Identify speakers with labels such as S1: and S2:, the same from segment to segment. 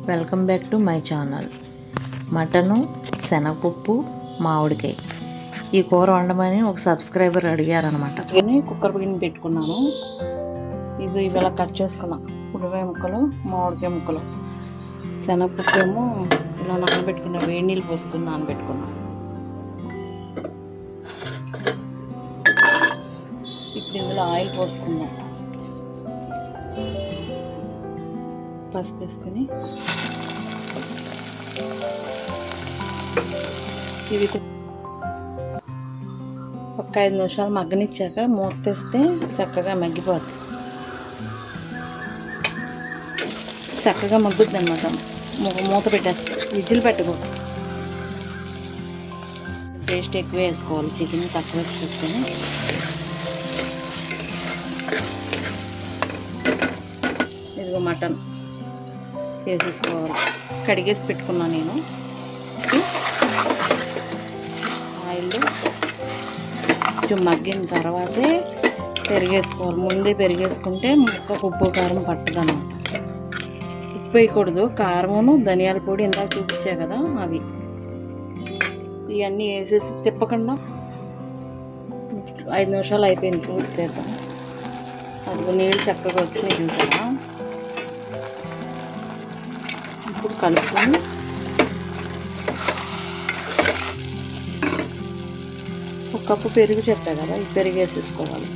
S1: Welcome back to my channel. Mutton, శనగపప్పు, మామిడికాయ ఈ కూర వండమని ఒక సబ్స్క్రైబర్ అడిగారనమాట. కుక్కర్ గిన్నె పెట్టుకున్నాను. ఇవి ఇలా కట్ చేసుకున్నా. ఉల్లిపాయ ముక్కలు, మామిడికాయ ముక్కలు, శనగపప్పు ఏమో ఇలా నానబెట్టుకున్నా. వేడి నీళ్ళు పోసుకుని నానబెట్టుకున్నా. ఇప్పుడు ఇందులో ఆయిల్ పోసుకుందాం. పసుపు వేసుకొని ఇవి ఒక 5 నిమిషాలు మగ్గనిచ్చాక మూత తెస్తే చక్కగా మగ్గిపోద్ది. చక్కగా మగ్గుద్ది అన్నమాట. మూత పెట్టేస్తే విజిల్ పెట్టకూడదు. టేస్ట్ ఎక్కువ వేసుకోవాలి. చికెన్ తక్కువ వేసుకొని ఇదిగో మటన్ వేసేసుకోవాలి. కడిగేసి పెట్టుకున్నాను నేను. ఆయిల్ కొంచెం మగ్గిన తర్వాతే పెరిగేసుకోవాలి. ముందే పెరిగేసుకుంటే ముక్కకు ఉప్పు కారం పట్టదు అన్నమాట. ఉప్పు వేయకూడదు. కారమును ధనియాల పొడి ఇందాక చూపించా కదా, అవి ఇవన్నీ వేసేసి తిప్పకుండా 5 నిమిషాలు అయిపోయింది. చూస్తే అది నీళ్ళు చక్కగా వచ్చినాయి చూసారా. ఇప్పుడు కలుపుకొని ఒక కప్పు పెరుగు చెప్పా కదా, ఈ పెరుగు వేసేసుకోవాలి.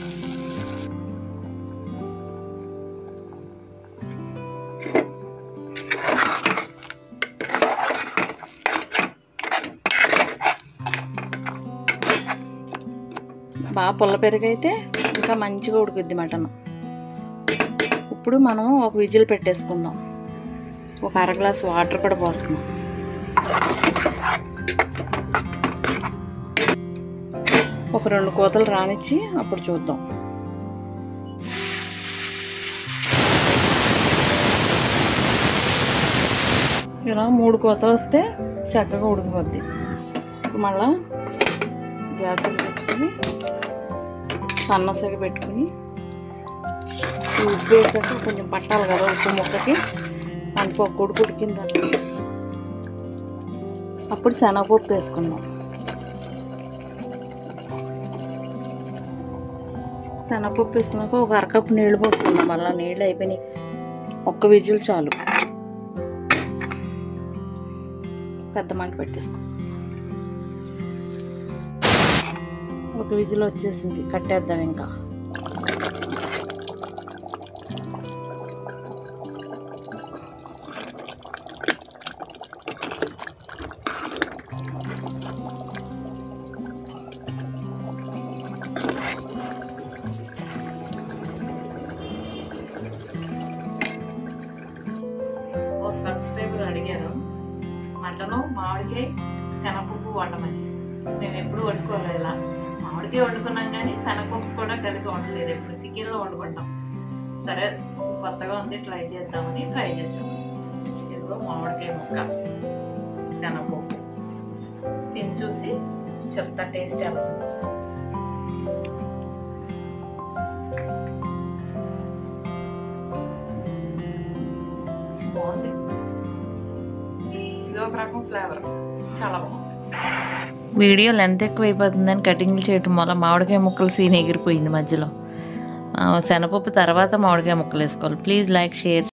S1: బాగా పుల్ల పెరుగు అయితే ఇంకా మంచిగా ఉడుకుద్ది మటన్. ఇప్పుడు మనం ఒక విజిల్ పెట్టేసుకుందాం. ఒక అర గ్లాస్ వాటర్ కూడా పోసుకుందాం. ఒక 2 కోతలు రానిచ్చి అప్పుడు చూద్దాం. ఇలా 3 కోతలు వస్తే చక్కగా ఉడికిపోద్ది. మళ్ళా గ్యాస్ పెట్టుకుని సన్నసగ పెట్టుకుని ఉప్పు వేసాక కొంచెం పట్టాలి కదా ఉప్పు ముక్కకి. అనుకో ఉడికింద అప్పుడు శనగపప్పు వేసుకుందాం. శనగపప్పు వేసుకున్నాక ఒక అరకప్పు నీళ్ళు పోసుకుందాం. మళ్ళీ నీళ్ళు అయిపోయినాయి. ఒక్క విజిల్ చాలు. పెద్ద మంట పెట్టేసుకుందాం. ఒక విజిల్ వచ్చేసింది. కట్టేద్దాం. ఇంకా సబ్స్క్రైబర్ అడిగారు మటను, మామిడికాయ, శనగపప్పు వండమని. మేము ఎప్పుడు వండుకోలేదు. ఇలా మామిడికాయ వండుకున్నాం కానీ శనగపప్పు కూడా కలిపి వండలేదు. ఎప్పుడు చికెన్లో వండుకుంటాం. సరే కొత్తగా ఉంది, ట్రై చేద్దామని ట్రై చేసాం. ఇదిగో మామిడికాయ ముక్క, శనగపప్పు తిని చూసి చెప్తా టేస్ట్ ఎలా ఉంది. బాగుంది. ఇది ఒక రకం ఫ్లేవర్, చాలా బాగుంది. వీడియో లెంత్ ఎక్కువ అయిపోతుందని కటింగ్లు చేయటం వల్ల మామిడికాయ ముక్కలు సీన్ ఎగిరిపోయింది మధ్యలో. శనగపప్పు తర్వాత మామిడికాయ ముక్కలు వేసుకోవాలి. Please like, share.